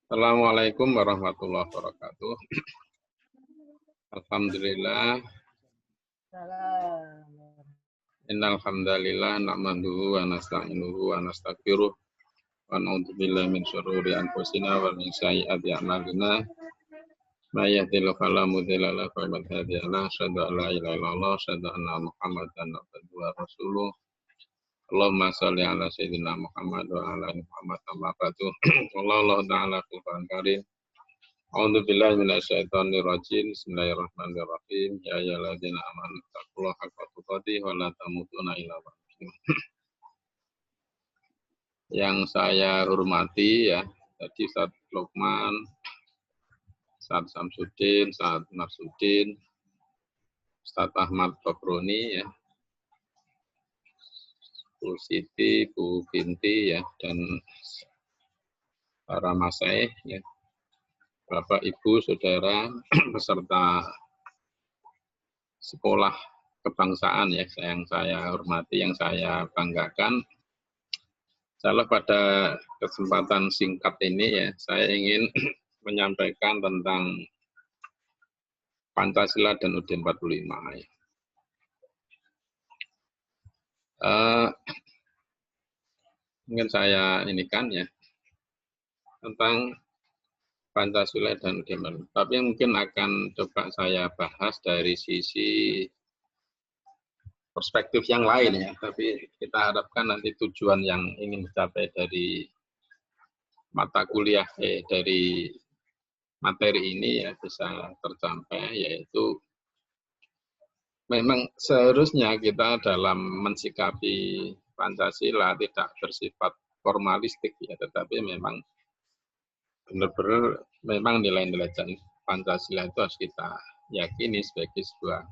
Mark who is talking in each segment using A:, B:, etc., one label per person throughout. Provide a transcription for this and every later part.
A: Assalamualaikum warahmatullahi wabarakatuh. Alhamdulillah.
B: Salam.
A: Innal hamdalillah nahmaduhu wa nasta'inuhu wa nastaghfiruh wa na'udzubillahi min syururi anfusina wa min sayyiati a'malina. May yahdihillahu fala mudilla lahu wa man yudlil asyhadu an la ilaha illallah asyhadu anna Muhammadan abduhu wa rasuluh. Allahumma shalli ala sayyidina Muhammad wa ala ali Muhammad amma ba'du. Wallahu ta'ala fil karim. A'udzu billahi minasyaitonir rajim. Bismillahirrahmanirrahim. Ya ayyuhalladzina amanu taqullaha haqqa tuqatih wa la tamutunna illa wa antum muslimun. Yang saya hormati ya, tadi Ustaz Lukman, Ustaz Samsudin, Ustaz Marsudin, Ustaz Ahmad Fabroni ya, Bu Siti, Bu Binti ya, dan para masyaikh ya, Bapak Ibu Saudara peserta sekolah kebangsaan ya, yang saya hormati, yang saya banggakan. Insyaallah pada kesempatan singkat ini ya, saya ingin menyampaikan tentang Pancasila dan UUD 45 ya. Mungkin saya ini kan ya, tentang Pancasila dan UUD 45. Tapi mungkin akan coba saya bahas dari sisi perspektif yang lain ya, tapi kita harapkan nanti tujuan yang ingin dicapai dari mata kuliah dari materi ini ya bisa tercapai, yaitu memang seharusnya kita dalam mensikapi Pancasila tidak bersifat formalistik ya, tetapi memang benar-benar memang nilai-nilai Pancasila itu harus kita yakini sebagai sebuah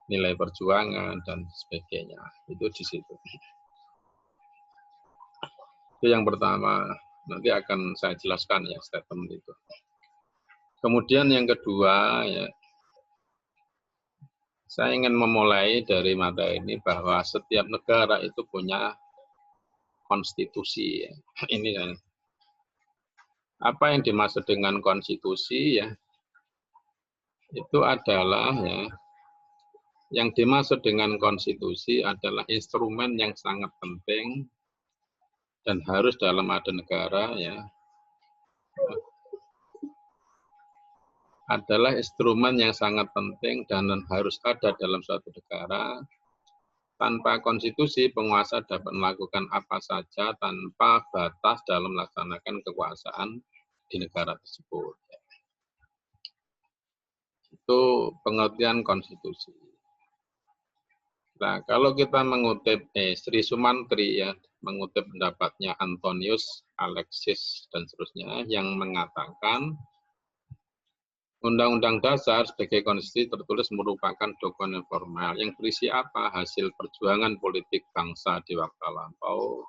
A: nilai perjuangan dan sebagainya. Itu di situ. Itu yang pertama, nanti akan saya jelaskan ya statement itu. Kemudian yang kedua ya, saya ingin memulai dari materi ini bahwa setiap negara itu punya konstitusi ya. Ini kan. Apa yang dimaksud dengan konstitusi ya? Itu adalah ya, yang dimaksud dengan konstitusi adalah instrumen yang sangat penting dan harus dalam ada negara ya, adalah instrumen yang sangat penting dan harus ada dalam suatu negara. Tanpa konstitusi, penguasa dapat melakukan apa saja tanpa batas dalam melaksanakan kekuasaan di negara tersebut. Itu pengertian konstitusi. Nah, kalau kita mengutip Sri Sumantri ya, mengutip pendapatnya Antonius, Alexis, dan seterusnya, yang mengatakan Undang-Undang Dasar sebagai konstitusi tertulis merupakan dokumen formal yang berisi apa? Hasil perjuangan politik bangsa di waktu lampau.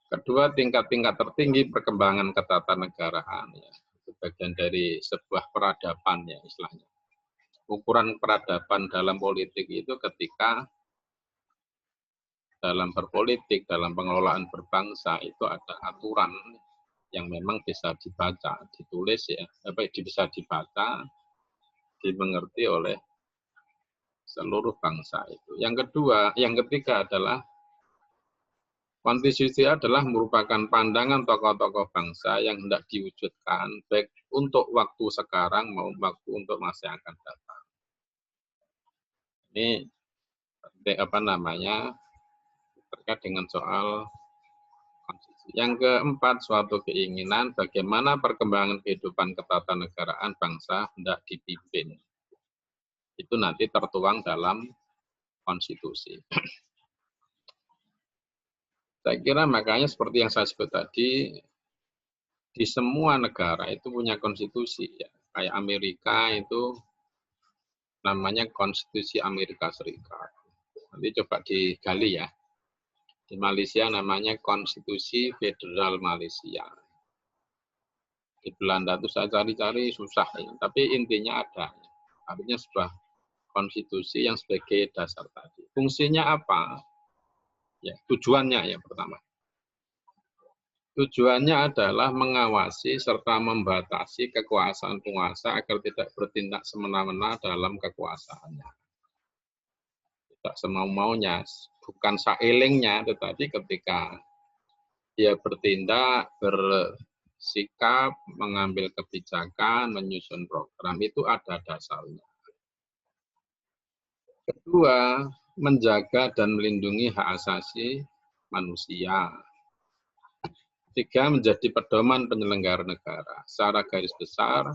A: Kedua, tingkat-tingkat tertinggi perkembangan ketatanegaraan ya, itu bagian dari sebuah peradaban ya istilahnya. Ukuran peradaban dalam politik itu ketika dalam berpolitik, dalam pengelolaan berbangsa itu ada aturan yang memang bisa dibaca, ditulis ya, bisa dibaca, dimengerti oleh seluruh bangsa itu. Yang kedua, yang ketiga adalah konstitusi adalah merupakan pandangan tokoh-tokoh bangsa yang hendak diwujudkan baik untuk waktu sekarang maupun waktu untuk masa yang akan datang. Ini apa namanya terkait dengan soal konstitusi. Yang keempat, suatu keinginan bagaimana perkembangan kehidupan ketatanegaraan bangsa hendak dipimpin. Itu nanti tertuang dalam konstitusi. Saya kira makanya seperti yang saya sebut tadi, di semua negara itu punya konstitusi ya. Kayak Amerika itu namanya Konstitusi Amerika Serikat. Nanti coba digali ya. Di Malaysia namanya Konstitusi Federal Malaysia. Di Belanda itu saya cari-cari susah ya, tapi intinya ada. Artinya sebuah konstitusi yang sebagai dasar tadi. Fungsinya apa? Ya, tujuannya yang pertama. Tujuannya adalah mengawasi serta membatasi kekuasaan penguasa agar tidak bertindak semena-mena dalam kekuasaannya. Tidak semau-maunya, bukan sailingnya, tetapi ketika dia bertindak, bersikap, mengambil kebijakan, menyusun program, itu ada dasarnya. Kedua, menjaga dan melindungi hak asasi manusia. Tiga, menjadi pedoman penyelenggara negara. Secara garis besar,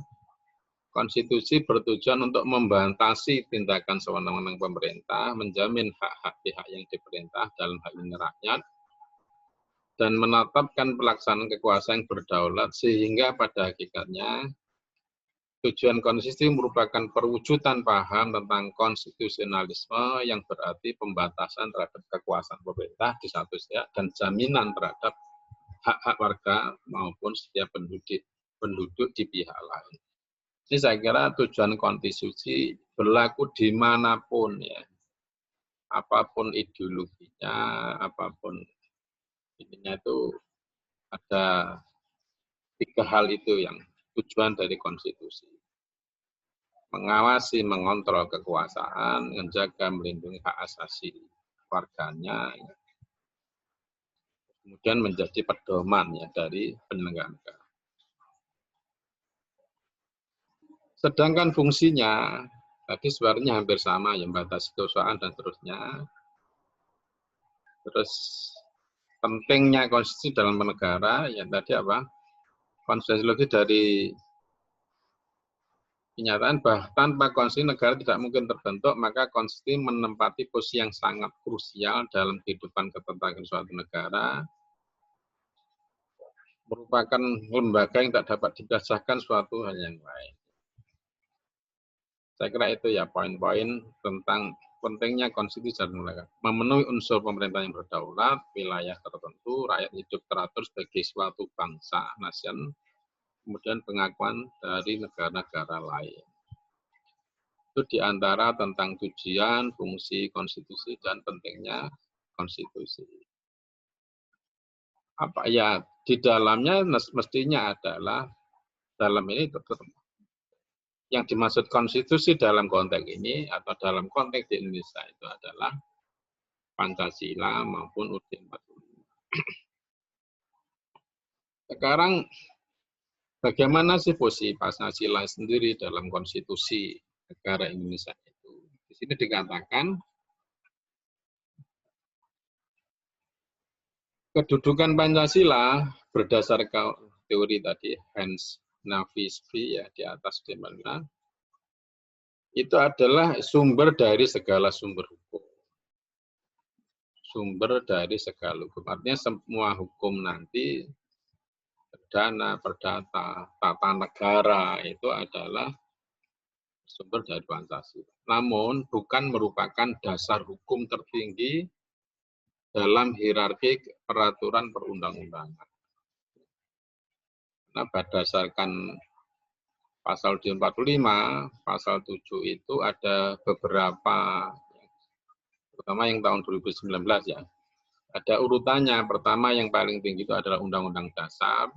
A: konstitusi bertujuan untuk membatasi tindakan sewenang-wenang pemerintah, menjamin hak-hak pihak yang diperintah dalam hal ini rakyat, dan menetapkan pelaksanaan kekuasaan yang berdaulat, sehingga pada hakikatnya tujuan konstitusi merupakan perwujudan paham tentang konstitusionalisme yang berarti pembatasan terhadap kekuasaan pemerintah di satu sisi dan jaminan terhadap hak-hak warga maupun setiap penduduk di pihak lain. Ini saya kira tujuan konstitusi berlaku dimanapun ya, apapun ideologinya, apapun ininya itu ada tiga hal itu yang tujuan dari konstitusi. Mengawasi, mengontrol kekuasaan, menjaga, melindungi hak asasi warganya, kemudian menjadi pedoman ya dari penyelenggara negara. Sedangkan fungsinya tadi sebenarnya hampir sama, yang membatasi kekuasaan dan seterusnya. Terus pentingnya konstitusi dalam bernegara, ya tadi apa? Konstitusi dari kenyataan bahwa tanpa konstitusi negara tidak mungkin terbentuk, maka konstitusi menempati posisi yang sangat krusial dalam kehidupan ketatanegaraan suatu negara, merupakan lembaga yang tak dapat dipasahkan suatu hal yang lain. Saya kira itu ya poin-poin tentang pentingnya konstitusi dalam negara. Memenuhi unsur pemerintah yang berdaulat, wilayah tertentu, rakyat hidup teratur sebagai suatu bangsa, nation, kemudian pengakuan dari negara-negara lain. Itu diantara tentang tujuan, fungsi konstitusi, dan pentingnya konstitusi. Apa ya, di dalamnya mestinya adalah, dalam ini yang dimaksud konstitusi dalam konteks ini, atau dalam konteks di Indonesia itu adalah Pancasila maupun UUD 45. Sekarang bagaimana sih posisi Pancasila sendiri dalam konstitusi negara Indonesia itu? Di sini dikatakan kedudukan Pancasila berdasarkan teori tadi Hans Navisby ya di atas di mana itu adalah sumber dari segala sumber hukum. Sumber dari segala hukum. Artinya semua hukum nanti perdana, perdata, tata negara itu adalah sumber dari Pancasila. Namun bukan merupakan dasar hukum tertinggi dalam hierarki peraturan perundang-undangan. Nah, berdasarkan pasal 45, pasal 7 itu ada beberapa, terutama yang tahun 2019 ya. Ada urutannya, pertama yang paling tinggi itu adalah Undang-Undang Dasar,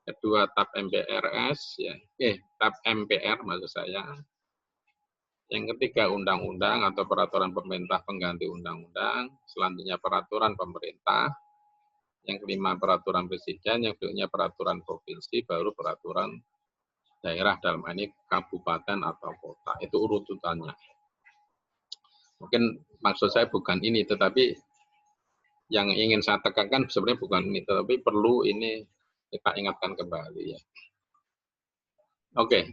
A: kedua TAP MPRS, ya, TAP MPR maksud saya. Yang ketiga undang-undang atau peraturan pemerintah pengganti undang-undang, selanjutnya peraturan pemerintah, yang kelima peraturan presiden, yang berikutnya peraturan provinsi, baru peraturan daerah dalam ini kabupaten atau kota. Itu urutannya. Mungkin maksud saya bukan ini, tetapi yang ingin saya tekankan sebenarnya bukan ini, tetapi perlu ini kita ingatkan kembali ya. Oke.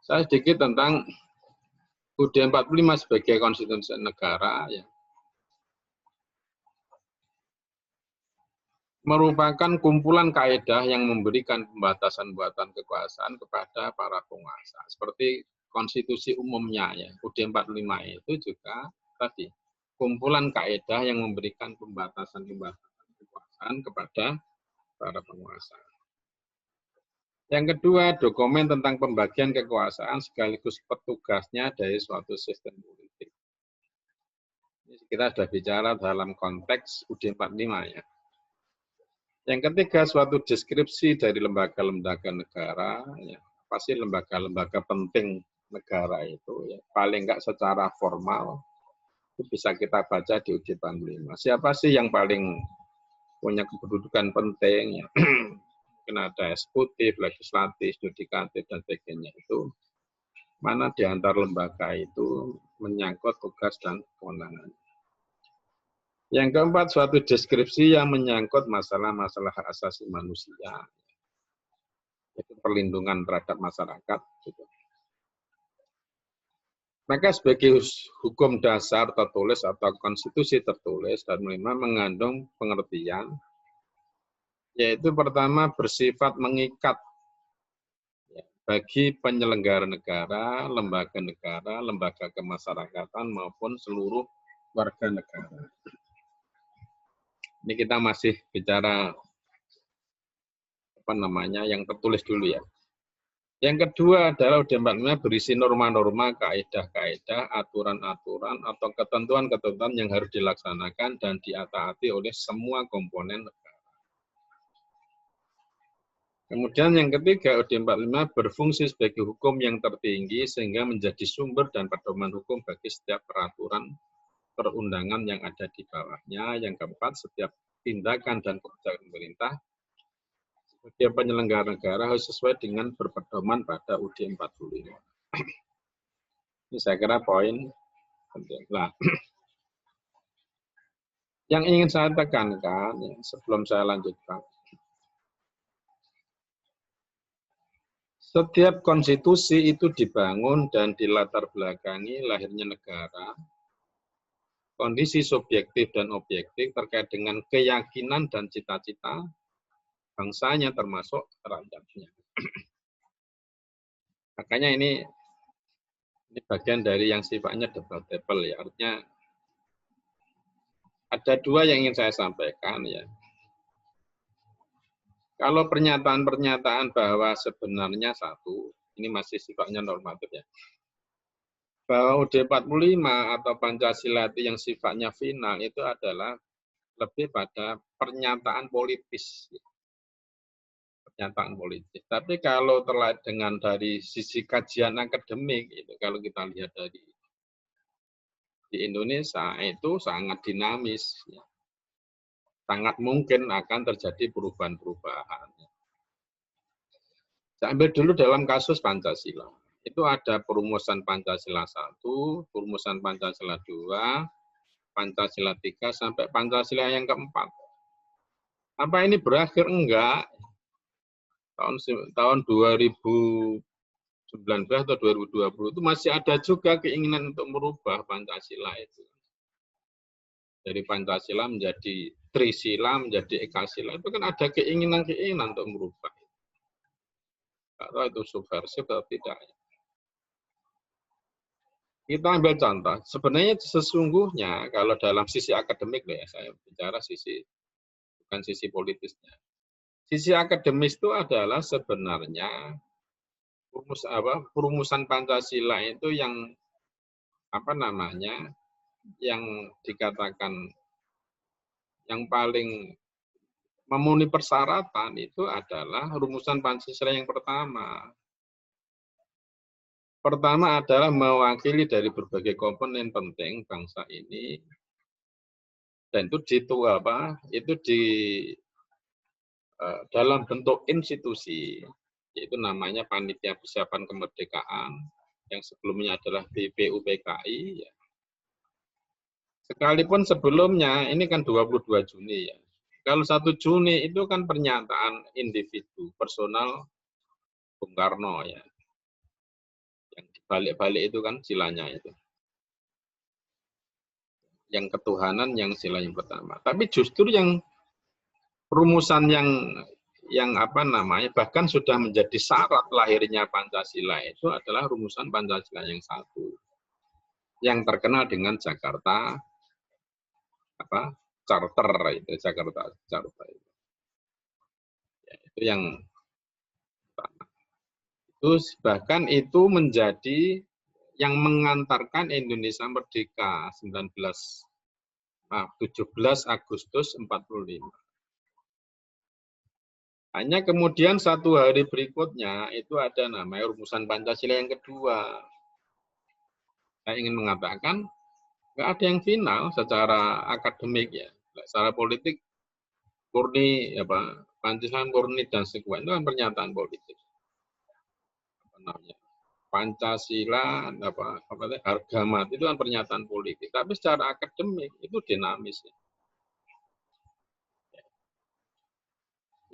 A: Saya sedikit tentang UUD 45 sebagai konstitusi negara ya. Merupakan kumpulan kaedah yang memberikan pembatasan-pembatasan kekuasaan kepada para penguasa. Seperti konstitusi umumnya ya, UUD 45 itu juga tadi kumpulan kaedah yang memberikan pembatasan-pembatasan kekuasaan kepada para penguasa. Yang kedua, dokumen tentang pembagian kekuasaan sekaligus petugasnya dari suatu sistem politik. Kita sudah bicara dalam konteks UUD 45 ya. Yang ketiga, suatu deskripsi dari lembaga-lembaga negara, ya, pasti lembaga-lembaga penting negara itu, ya, paling enggak secara formal, itu bisa kita baca di UUD 45. Siapa sih yang paling punya kedudukan penting, ya. Mungkin ada eksekutif, legislatif, yudikatif, dan sebagainya itu. Mana di antara lembaga itu menyangkut tugas dan kewenangan. Yang keempat, suatu deskripsi yang menyangkut masalah-masalah hak asasi manusia, yaitu perlindungan terhadap masyarakat. Maka sebagai hukum dasar tertulis atau konstitusi tertulis dan mengandung pengertian, yaitu pertama bersifat mengikat bagi penyelenggara negara, lembaga kemasyarakatan maupun seluruh warga negara. Ini kita masih bicara yang tertulis dulu ya. Yang kedua adalah UUD 45 berisi norma-norma, kaedah-kaedah, aturan-aturan atau ketentuan-ketentuan yang harus dilaksanakan dan ditaati oleh semua komponen negara. Kemudian yang ketiga, UUD 45 berfungsi sebagai hukum yang tertinggi sehingga menjadi sumber dan pedoman hukum bagi setiap peraturan perundangan yang ada di bawahnya. Yang keempat, setiap tindakan dan kebijakan pemerintah sebagai penyelenggara negara harus sesuai dengan berpedoman pada UUD 45. Ini saya kira poin penting. Nah, yang ingin saya tekankan sebelum saya lanjutkan, setiap konstitusi itu dibangun dan dilatar belakangi lahirnya negara, kondisi subjektif dan objektif terkait dengan keyakinan dan cita-cita bangsanya termasuk rakyatnya. Makanya ini bagian dari yang sifatnya debatable ya. Artinya ada dua yang ingin saya sampaikan ya. Kalau pernyataan-pernyataan bahwa sebenarnya satu, ini masih sifatnya normatif ya, bahwa UUD 45 atau Pancasila itu yang sifatnya final itu adalah lebih pada pernyataan politis. Pernyataan politis. Tapi kalau terlihat dengan dari sisi kajian akademik, itu kalau kita lihat di Indonesia itu sangat dinamis. Ya. Sangat mungkin akan terjadi perubahan-perubahan. Saya ambil dulu dalam kasus Pancasila. Itu ada perumusan Pancasila 1, perumusan Pancasila 2, Pancasila 3, sampai Pancasila yang keempat. Apa ini berakhir? Enggak. Tahun 2019 atau 2020 itu masih ada juga keinginan untuk merubah Pancasila itu. Dari Pancasila menjadi Trisila, menjadi Ekasila, itu kan ada keinginan-keinginan untuk merubah. Atau itu subversif atau tidak. Kita ambil contoh, sebenarnya sesungguhnya kalau dalam sisi akademik, ya saya bicara bukan sisi politisnya. Sisi akademis itu adalah sebenarnya perumusan Pancasila itu yang yang dikatakan yang paling memenuhi persyaratan itu adalah rumusan Pancasila yang pertama. Pertama adalah mewakili dari berbagai komponen penting bangsa ini, dan itu dalam bentuk institusi, yaitu namanya Panitia Persiapan Kemerdekaan, yang sebelumnya adalah BPUPKI. Ya. Sekalipun sebelumnya, ini kan 22 Juni ya. Kalau 1 Juni itu kan pernyataan individu, personal Bung Karno ya. Yang balik-balik itu kan silanya itu. Yang ketuhanan yang sila yang pertama. Tapi justru yang rumusan yang bahkan sudah menjadi syarat lahirnya Pancasila itu adalah rumusan Pancasila yang satu. Yang terkenal dengan Jakarta Charter itu, Jakarta Charter itu. Ya, itu yang pertama. Bahkan itu menjadi yang mengantarkan Indonesia merdeka 1945 17 Agustus 45. Hanya kemudian 1 hari berikutnya itu ada namanya rumusan Pancasila yang kedua. Saya ingin mengatakan nggak ada yang final secara akademik ya, secara politik murni apa Pancasila murni dan sekuan itu kan pernyataan politik. Apa namanya? Pancasila harga mati itu kan pernyataan politik, tapi secara akademik itu dinamis.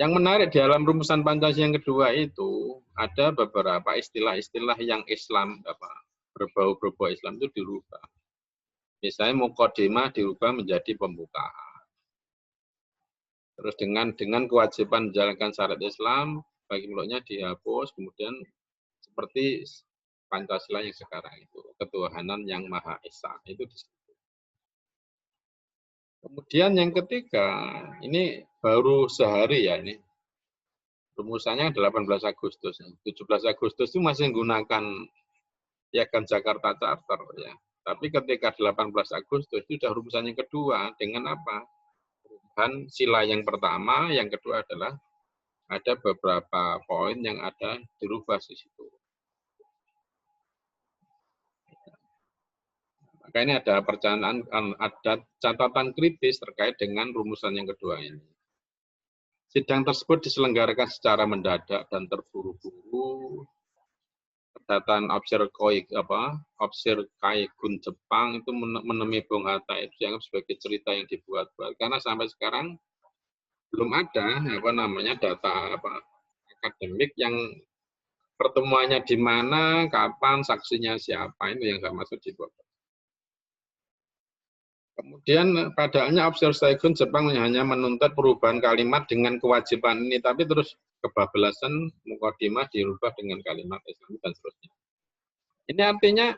A: Yang menarik di dalam rumusan Pancasila yang kedua itu ada beberapa istilah-istilah yang Islam berbau-berbau Islam itu dirubah. Misalnya muqaddimah dirubah menjadi pembukaan. Terus dengan kewajiban menjalankan syariat Islam bagi mulutnya dihapus, kemudian seperti Pancasila yang sekarang itu, ketuhanan yang Maha Esa itu disebut. Kemudian yang ketiga, ini baru sehari ya ini. Rumusannya 18 Agustus. 17 Agustus itu masih menggunakan Piagam Jakarta Charter ya. Tapi ketika 18 Agustus itu sudah rumusan yang kedua dengan apa? Perubahan sila yang pertama, yang kedua adalah ada beberapa poin yang ada dirubah di situ. Maka ini ada catatan kritis terkait dengan rumusan yang kedua ini. Sidang tersebut diselenggarakan secara mendadak dan terburu-buru. Kedatangan Opsir Kaigun Jepang itu menemui Bung Hatta itu dianggap sebagai cerita yang dibuat-buat karena sampai sekarang belum ada data akademik yang pertemuannya di mana, kapan, saksinya siapa, itu yang nggak masuk di buku. Kemudian padahalnya Opsir Kaigun Jepang hanya menuntut perubahan kalimat dengan kewajiban ini, tapi terus kebablasan muqaddimah dirubah dengan kalimat Islam dan seterusnya. Ini artinya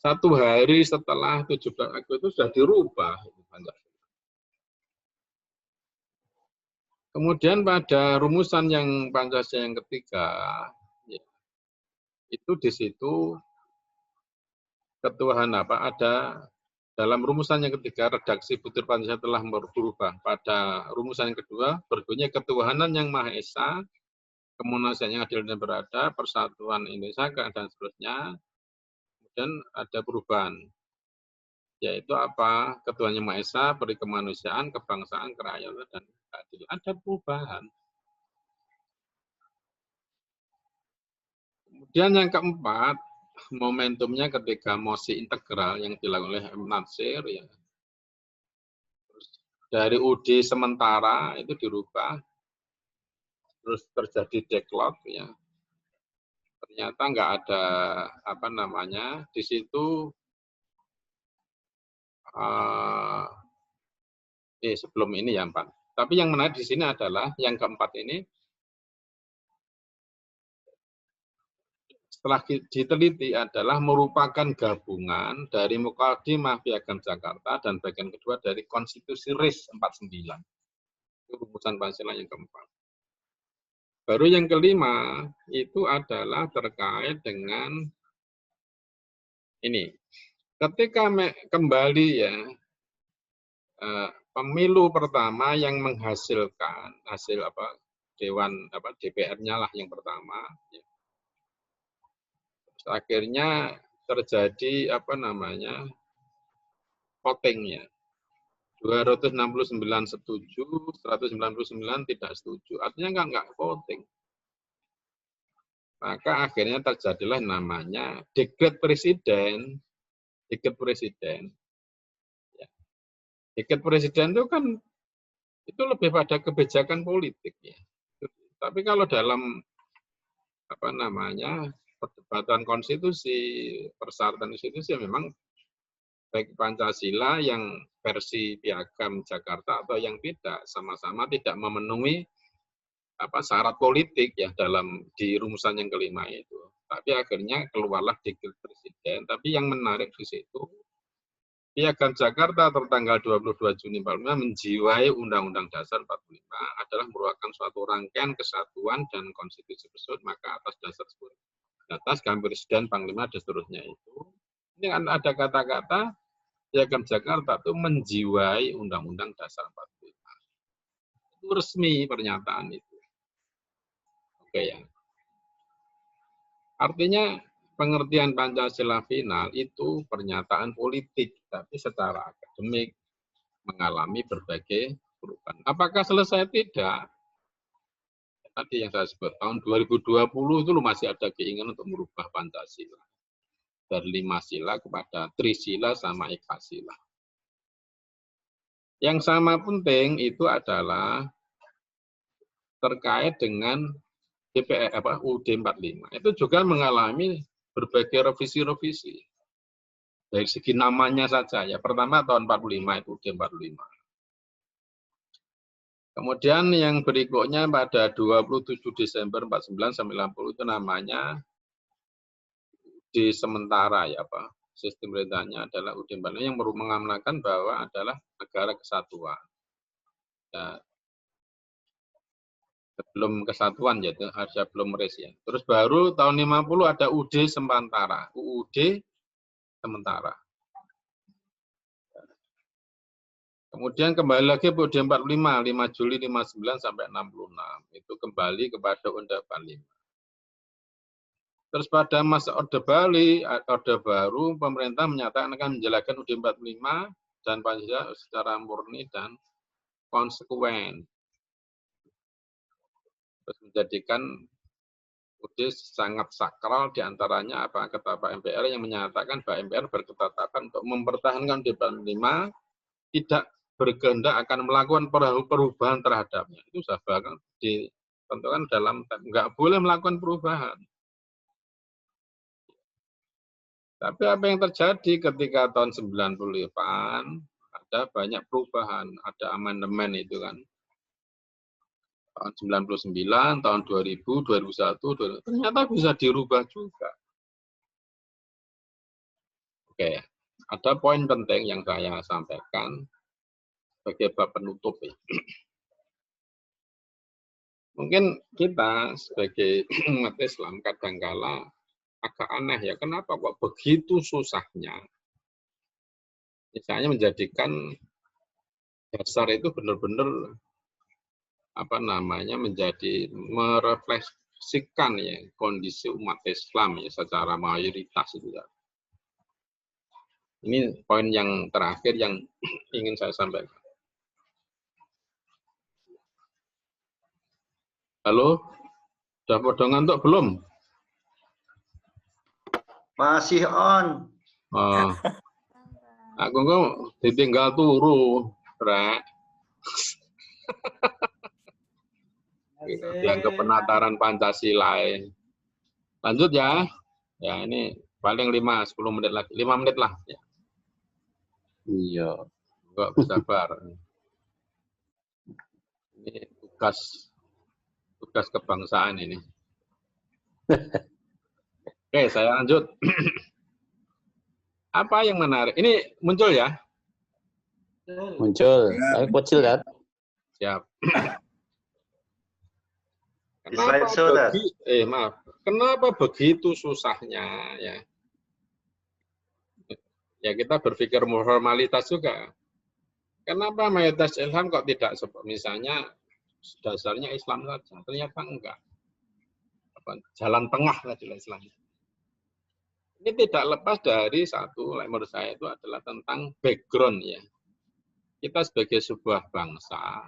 A: 1 hari setelah 17 Agustus itu sudah dirubah. Kemudian pada rumusan yang Pancasila yang ketiga, ya, itu di situ ketuhanan ada dalam rumusan yang ketiga redaksi butir Pancasila telah berubah. Pada rumusan yang kedua berbunyi ketuhanan yang Maha Esa, kemunafikan yang adil dan beradab, persatuan Indonesia dan seterusnya. Kemudian ada perubahan, yaitu apa? Ketuhanan yang Maha Esa, beri kemanusiaan, kebangsaan, kerakyatan dan keadilan. Ada perubahan. Kemudian yang keempat, momentumnya ketika mosi integral yang dilakukan oleh M. Natsir, ya. Terus dari UD sementara itu dirubah, terus terjadi deadlock, ya. Ternyata nggak ada di situ sebelum ini ya Pak. Tapi yang menarik di sini adalah yang keempat ini. Setelah diteliti adalah merupakan gabungan dari Muqaddimah Piagam Jakarta dan bagian kedua dari Konstitusi RIS 49. Itu rumusan Pancasila yang keempat. Baru yang kelima itu adalah terkait dengan ini. Ketika kembali ya pemilu pertama yang menghasilkan hasil DPR-nya lah yang pertama. Ya. Akhirnya terjadi votingnya 269 setuju, 199 tidak setuju. Artinya nggak voting. Maka akhirnya terjadilah namanya dekret presiden. Dekret presiden. Ya. Dekret presiden itu kan itu lebih pada kebijakan politik ya. Tapi kalau dalam perdebatan konstitusi, persyaratan konstitusi memang baik Pancasila yang versi Piagam Jakarta atau yang tidak sama-sama tidak memenuhi syarat politik ya di rumusan yang kelima itu. Tapi akhirnya keluarlah dekret presiden. Tapi yang menarik di situ Piagam Jakarta tertanggal 22 Juni 45 menjiwai Undang-Undang Dasar 45 adalah merupakan suatu rangkaian kesatuan dan konstitusi tersebut, maka atas dasar tersebut atas kami presiden, panglima dan seterusnya itu. Ini kan ada kata-kata Piagam Jakarta itu menjiwai Undang-Undang Dasar 45. Itu resmi pernyataan itu. Oke ya. Artinya pengertian Pancasila final itu pernyataan politik, tapi secara akademik mengalami berbagai perubahan. Apakah selesai? Tidak. Tadi yang saya sebut, tahun 2020 itu masih ada keinginan untuk merubah Pancasila. Dari 5 sila kepada Trisila sama Ekasila. Yang sama penting itu adalah terkait dengan UUD 45. Itu juga mengalami berbagai revisi-revisi. Dari segi namanya saja ya. Pertama tahun 45 itu UUD 45. Kemudian yang berikutnya pada 27 Desember 49 sampai 60 itu namanya di sementara ya Pak. Sistem perintahnya adalah UUD 45 yang mengamanatkan bahwa adalah negara kesatuan. Ya, sebelum kesatuan yaitu harusnya belum meres ya. Terus baru tahun 50 ada UUD sementara, UUD sementara. Kemudian kembali lagi UUD 45, 5 Juli 59 sampai 66. Itu kembali kepada Undang 45. Terus pada masa Orde Baru, pemerintah menyatakan akan menjalankan UUD 45 dan Pancasila secara murni dan konsekuen. Terus menjadikan UUD sangat sakral, diantaranya apa kata Pak MPR yang menyatakan bahwa MPR berketetapan untuk mempertahankan UUD 45 tidak berkehendak akan melakukan perubahan terhadapnya. Itu sudah bahkan ditentukan dalam nggak boleh melakukan perubahan. Tapi apa yang terjadi ketika tahun 98 ada banyak perubahan, ada amandemen itu kan. Tahun 99, tahun 2000, 2001, ternyata bisa dirubah juga. Oke, ada poin penting yang saya sampaikan sebagai bab penutup ya. Mungkin kita sebagai umat Islam kadangkala agak aneh ya, kenapa kok begitu susahnya misalnya menjadikan dasar itu benar-benar apa namanya menjadi merefleksikan ya kondisi umat Islam ya secara mayoritas itu ya. Ini poin yang terakhir yang ingin saya sampaikan. Halo, sudah pada ngantuk belum?
B: Masih on.
A: Oh. Aku kok ditinggal turu, Rek. Dianggap penataran Pancasila. Lanjut ya. Ya, ini paling 5-10 menit lagi. 5 menit lah. Ya.
C: Iya.
A: Enggak bersabar. Ini tugas kebangsaan ini. Oke, saya lanjut. Apa yang menarik? Ini muncul ya?
C: Muncul. Tapi kecil kan?
A: Siap. Kenapa begitu susahnya ya? Ya kita berpikir formalitas juga. Kenapa mayoritas Islam kok tidak misalnya dasarnya Islam saja? Ternyata enggak. Jalan tengah lah Islam. Ini tidak lepas dari satu, menurut saya itu adalah tentang background ya. Kita sebagai sebuah bangsa,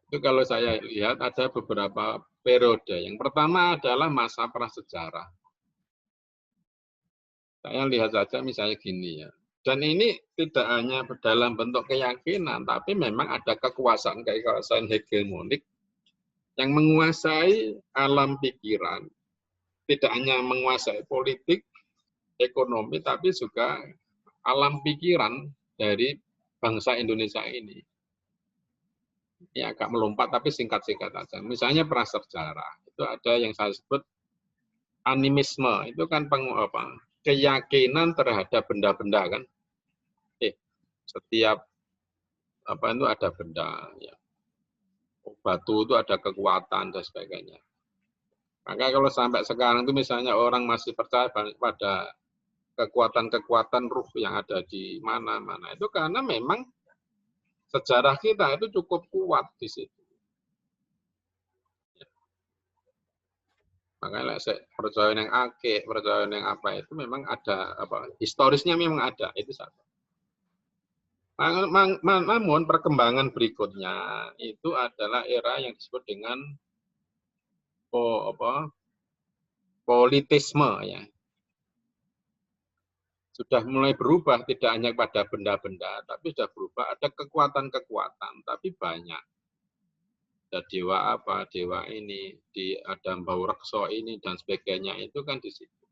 A: itu kalau saya lihat ada beberapa periode. Yang pertama adalah masa prasejarah. Saya lihat saja misalnya gini ya. Dan ini tidak hanya dalam bentuk keyakinan, tapi memang ada kekuasaan hegemonik yang menguasai alam pikiran. Tidak hanya menguasai politik, ekonomi, tapi juga alam pikiran dari bangsa Indonesia ini. Ini agak melompat, tapi singkat-singkat saja. Misalnya prasejarah, itu ada yang saya sebut animisme, itu kan keyakinan terhadap benda-benda kan. Setiap itu ada benda, ya. Batu itu ada kekuatan dan sebagainya. Maka kalau sampai sekarang itu misalnya orang masih percaya pada kekuatan-kekuatan ruh yang ada di mana-mana itu karena memang sejarah kita itu cukup kuat di situ. Makanya saya percaya yang akeh, percaya yang apa itu memang ada apa historisnya memang ada itu satu. Namun perkembangan berikutnya itu adalah era yang disebut dengan politisme ya. Sudah mulai berubah tidak hanya pada benda-benda, tapi sudah berubah ada kekuatan-kekuatan, tapi banyak. Ada dewa apa, dewa ini, ada bau rekso ini dan sebagainya itu kan di situ.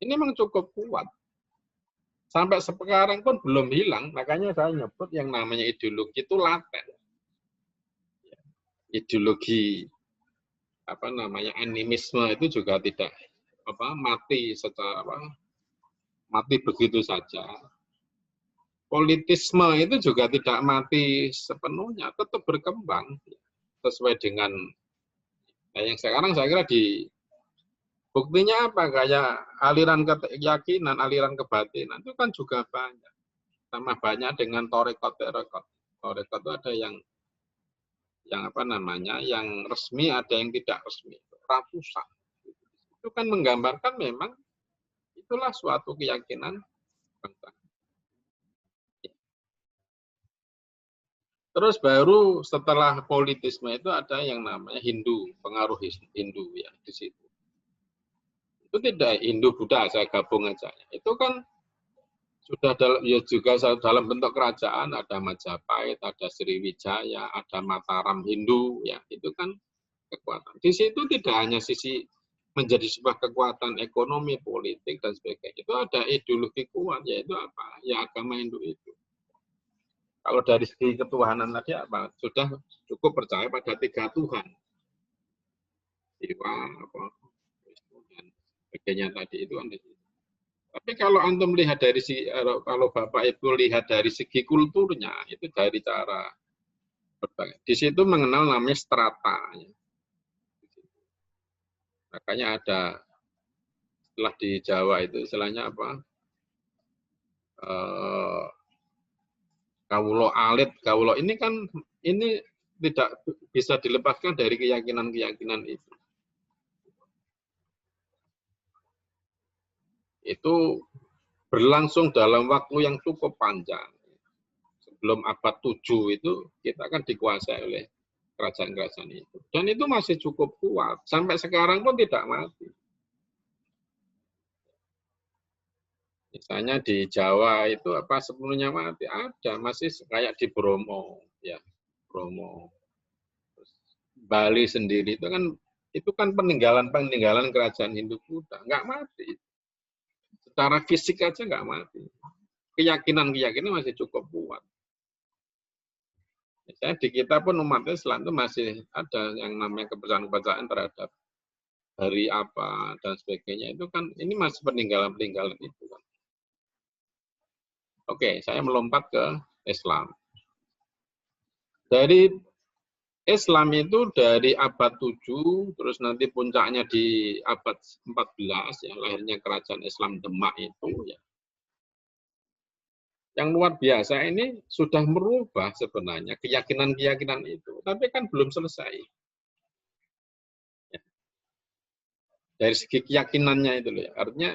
A: Ini memang cukup kuat. Sampai sekarang pun belum hilang, makanya saya nyebut yang namanya ideologi itu laten. Ideologi apa namanya animisme itu juga tidak mati secara mati begitu saja. Politisme itu juga tidak mati sepenuhnya, tetap berkembang sesuai dengan yang sekarang saya kira di buktinya apa kayak aliran keyakinan, aliran kebatinan itu kan juga banyak, sama banyak dengan torekot. Torekot itu ada yang apa namanya, yang resmi, ada yang tidak resmi, ratusan. Itu kan menggambarkan memang itulah suatu keyakinan bangsa. Terus baru setelah politisme itu ada yang namanya Hindu, pengaruh Hindu ya di situ. Itu tidak Hindu Buddha, saya gabung aja. Itu kan sudah juga dalam bentuk kerajaan, ada Majapahit, ada Sriwijaya, ada Mataram Hindu ya, itu kan kekuatan. Di situ tidak hanya sisi menjadi sebuah kekuatan ekonomi, politik dan sebagainya. Itu ada ideologi kuat, yaitu apa? Ya agama Hindu itu. Kalau dari segi ketuhanan tadi apa? Sudah cukup percaya pada 3 Tuhan. Dewa, apa, dan sebagainya tadi itu kan. Tapi kalau antum lihat dari kalau Bapak Ibu lihat dari segi kulturnya, itu dari cara berbagai. Di situ mengenal namanya strata. Makanya ada setelah di Jawa itu istilahnya apa? Kawulo alit, kawulo ini kan ini tidak bisa dilepaskan dari keyakinan-keyakinan itu. Itu berlangsung dalam waktu yang cukup panjang. Sebelum abad 7 itu kita kan dikuasai oleh kerajaan-kerajaan itu. Dan itu masih cukup kuat. Sampai sekarang pun tidak mati. Misalnya di Jawa itu apa sepenuhnya mati? Ada, masih kayak di Bromo. Ya, Bromo. Bali sendiri itu kan peninggalan kerajaan Hindu Buddha, nggak mati. Secara fisik aja nggak mati. Keyakinan masih cukup kuat. Misalnya di kita pun umat Islam itu masih ada yang namanya kepercayaan terhadap hari apa dan sebagainya. Itu kan ini masih peninggalan-peninggalan itu kan. Oke, saya melompat ke Islam. Dari Islam itu dari abad 7, terus nanti puncaknya di abad 14, ya, lahirnya kerajaan Islam Demak itu. Ya. Yang luar biasa ini sudah merubah sebenarnya keyakinan-keyakinan itu, tapi kan belum selesai. Ya. Dari segi keyakinannya itu, ya. Artinya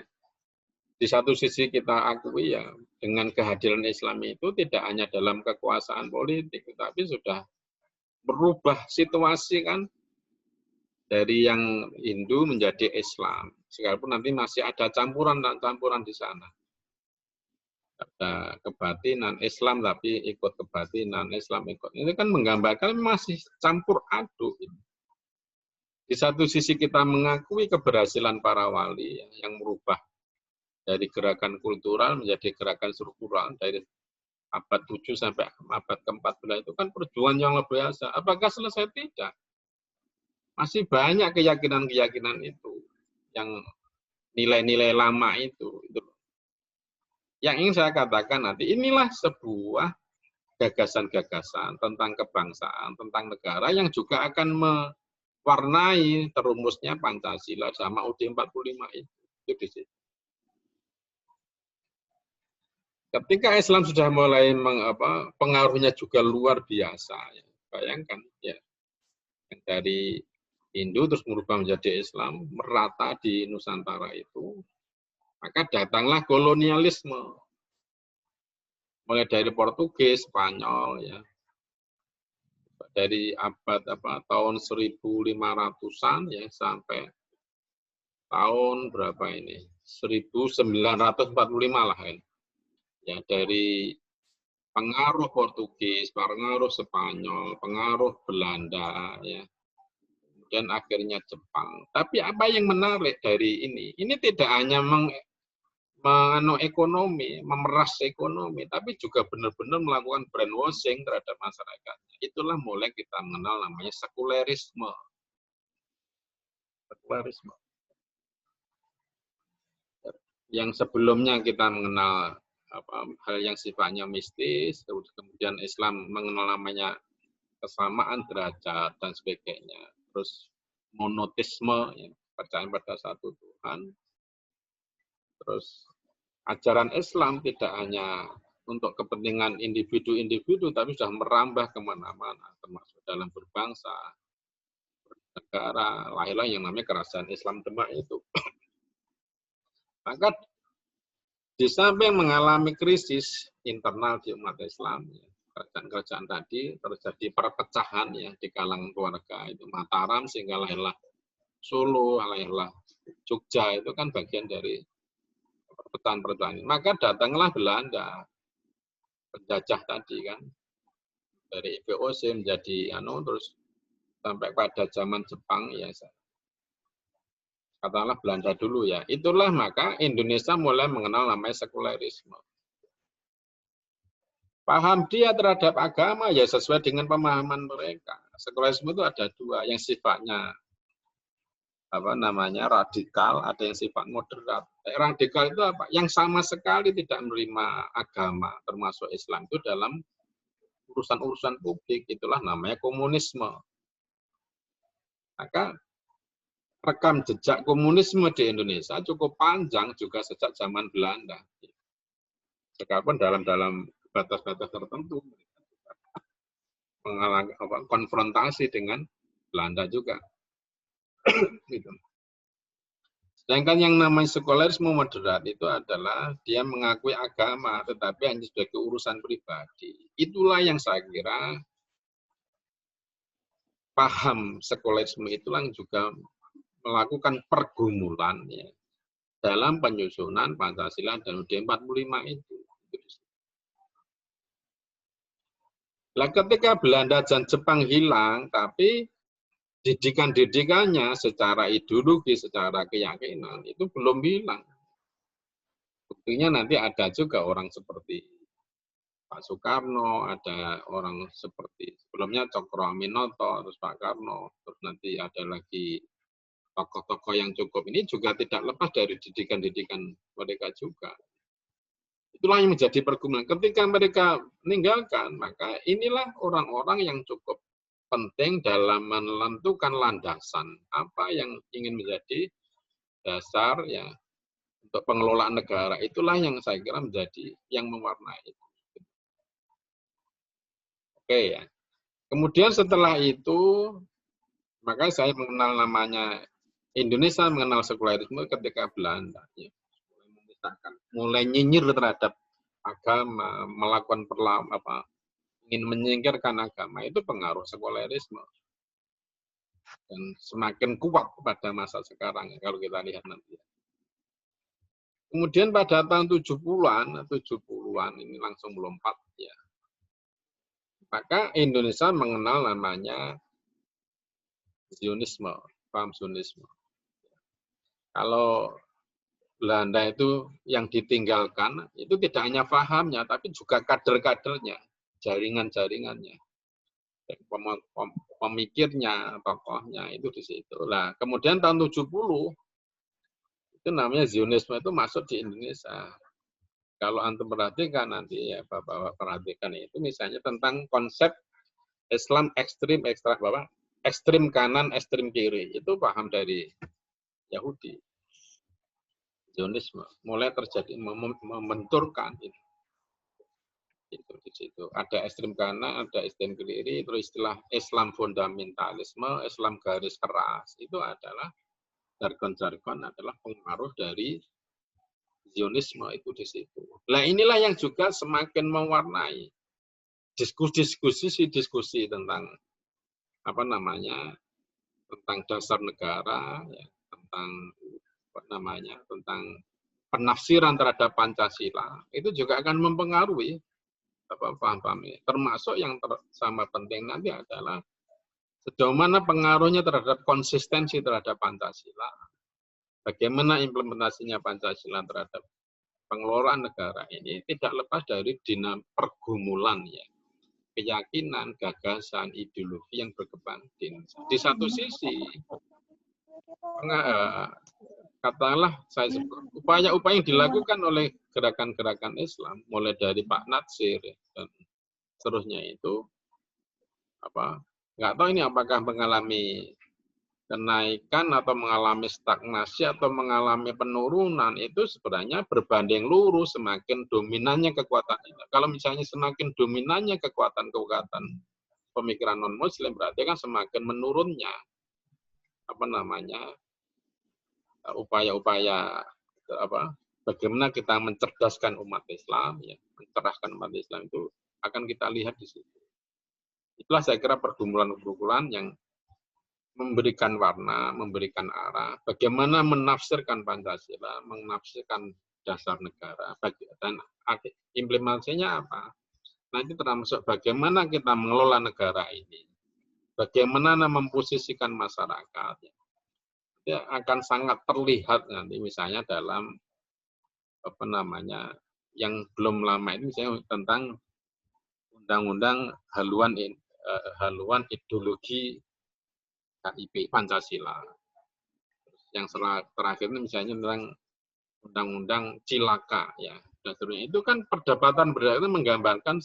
A: di satu sisi kita akui ya dengan kehadiran Islam itu tidak hanya dalam kekuasaan politik, tapi sudah berubah situasi kan dari yang Hindu menjadi Islam. Sekalipun nanti masih ada campuran di sana. Ada kebatinan Islam tapi ikut kebatinan, Islam ikut. Ini kan menggambarkan masih campur aduk. Di satu sisi kita mengakui keberhasilan para wali yang merubah dari gerakan kultural menjadi gerakan struktural dari abad 7 sampai abad ke-14 itu kan perjuangan yang luar biasa. Apakah selesai? Tidak. Masih banyak keyakinan-keyakinan itu yang nilai-nilai lama itu. Yang ingin saya katakan nanti inilah sebuah gagasan-gagasan tentang kebangsaan, tentang negara yang juga akan mewarnai terumusnya Pancasila sama UUD 45 itu di situ. Ketika Islam sudah mulai pengaruhnya juga luar biasa, ya. Bayangkan ya, yang dari Hindu terus berubah menjadi Islam, merata di Nusantara itu, maka datanglah kolonialisme. Mulai dari Portugis, Spanyol, ya, dari abad tahun 1500-an ya sampai tahun berapa ini? 1945 lah kan. Ya, dari pengaruh Portugis, pengaruh Spanyol, pengaruh Belanda, ya, dan akhirnya Jepang. Tapi apa yang menarik dari ini tidak hanya ekonomi, memeras ekonomi, tapi juga benar-benar melakukan brainwashing terhadap masyarakatnya. Itulah mulai kita mengenal namanya sekulerisme. Sekulerisme. Yang sebelumnya kita mengenal hal yang sifatnya mistis, kemudian Islam mengenal namanya kesamaan derajat dan sebagainya. Terus monoteisme, ya, percaya pada satu Tuhan. Terus ajaran Islam tidak hanya untuk kepentingan individu-individu, tapi sudah merambah kemana-mana, termasuk dalam berbangsa, bernegara, lahirlah yang namanya kerajaan Islam Demak itu. Maka di samping mengalami krisis internal di umat Islam, ya, kerajaan-kerajaan tadi terjadi perpecahan ya di kalangan keluarga itu Mataram sehingga lahirlah Solo, lahirlah Jogja, itu kan bagian dari perpecahan-perpecahan. Maka datanglah Belanda, penjajah tadi kan, dari VOC menjadi terus sampai pada zaman Jepang ya, katakanlah Belanda dulu ya. Itulah maka Indonesia mulai mengenal namanya sekulerisme. Paham dia terhadap agama ya sesuai dengan pemahaman mereka. Sekulerisme itu ada dua, yang sifatnya radikal, ada yang sifat moderat. Radikal itu apa? Yang sama sekali tidak menerima agama termasuk Islam itu dalam urusan-urusan publik, itulah namanya komunisme. Maka rekam jejak komunisme di Indonesia cukup panjang juga sejak zaman Belanda. Sekalipun dalam batas-batas tertentu mengalami konfrontasi dengan Belanda juga. Gitu. Sedangkan yang namanya sekulerisme moderat itu adalah dia mengakui agama tetapi hanya sebagai urusan pribadi. Itulah yang saya kira paham sekulerisme itulah yang juga melakukan pergumulan ya, dalam penyusunan Pancasila dan UUD 45 itu. Nah, ketika Belanda dan Jepang hilang, tapi didikan-didikannya secara ideologi, secara keyakinan, itu belum hilang. Buktinya nanti ada juga orang seperti Pak Soekarno, ada orang seperti sebelumnya Cokro Aminoto, terus Pak Karno, terus nanti ada lagi tokoh-tokoh yang cukup ini juga tidak lepas dari didikan-didikan mereka juga. Itulah yang menjadi pergumulan. Ketika mereka meninggalkan, maka inilah orang-orang yang cukup penting dalam menentukan landasan apa yang ingin menjadi dasar ya untuk pengelolaan negara. Itulah yang saya kira menjadi yang mewarnai itu. Oke ya. Kemudian setelah itu, maka saya mengenal namanya Indonesia mengenal sekulerisme ketika Belanda. Ya. Mulai nyinyir terhadap agama, melakukan ingin menyingkirkan agama, itu pengaruh sekulerisme. Dan semakin kuat pada masa sekarang, kalau kita lihat nanti. Kemudian pada tahun 70-an ini langsung melompat ya. Maka Indonesia mengenal namanya Zionisme, paham Zionisme. Kalau Belanda itu yang ditinggalkan, itu tidak hanya pahamnya, tapi juga kader-kadernya, jaringan-jaringannya, pemikirnya, tokohnya, itu di situ. Nah, kemudian tahun 70, itu namanya Zionisme itu masuk di Indonesia. Kalau antum perhatikan nanti, ya Bapak perhatikan itu misalnya tentang konsep Islam ekstrim, ekstrim kanan, ekstrim kiri, itu paham dari Yahudi. Zionisme mulai terjadi membenturkan itu. Itu di situ. Ada ekstrem kanan, ada ekstrem kiri, terus istilah Islam fundamentalisme, Islam garis keras. Itu adalah jargon-jargon adalah pengaruh dari Zionisme itu di situ. Nah, inilah yang juga semakin mewarnai diskusi tentang apa namanya, tentang dasar negara, ya, tentang apa namanya, tentang penafsiran terhadap Pancasila. Itu juga akan mempengaruhi apa paham-paham ini. Termasuk yang sama penting nanti adalah sejauh mana pengaruhnya terhadap konsistensi terhadap Pancasila. Bagaimana implementasinya Pancasila terhadap pengelolaan negara ini tidak lepas dari pergumulan ya, keyakinan, gagasan, ideologi yang berkembang di Indonesia. Di satu sisi, katakanlah saya sebut upaya-upaya yang dilakukan oleh gerakan-gerakan Islam, mulai dari Pak Natsir dan seterusnya itu apa? Nggak tahu ini apakah mengalami kenaikan atau mengalami stagnasi atau mengalami penurunan, itu sebenarnya berbanding lurus semakin dominannya kekuatan ini. Kalau misalnya semakin dominannya kekuatan-kekuatan pemikiran non muslim, berarti kan semakin menurunnya apa namanya upaya-upaya apa bagaimana kita mencerdaskan umat Islam ya, mencerahkan umat Islam itu akan kita lihat di situ. Itulah saya kira pergumulan-pergumulan yang memberikan warna, memberikan arah, bagaimana menafsirkan Pancasila, menafsirkan dasar negara, dan implementasinya apa? Nanti termasuk bagaimana kita mengelola negara ini, bagaimana memposisikan masyarakat, ya akan sangat terlihat nanti misalnya dalam apa namanya yang belum lama ini misalnya tentang undang-undang haluan ideologi KIP Pancasila. Yang terakhir ini misalnya tentang undang-undang Cilaka ya. Dan seterusnya. Itu kan perdebatan berarti menggambarkan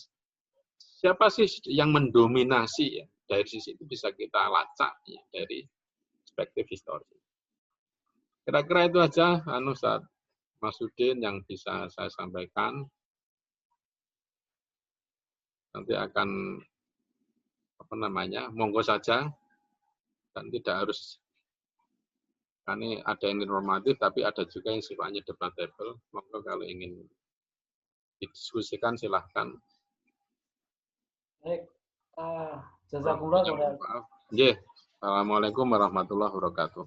A: siapa sih yang mendominasi ya. Dari sisi itu bisa kita lacak ya, dari perspektif historis. Kira-kira itu aja Ustaz Masudin yang bisa saya sampaikan. Nanti akan apa namanya monggo saja. Dan tidak harus, ini ada yang normatif, tapi ada juga yang sifatnya debatable. Monggo kalau ingin didiskusikan silahkan.
D: Baik, jazakumullah.
A: Assalamualaikum warahmatullahi wabarakatuh.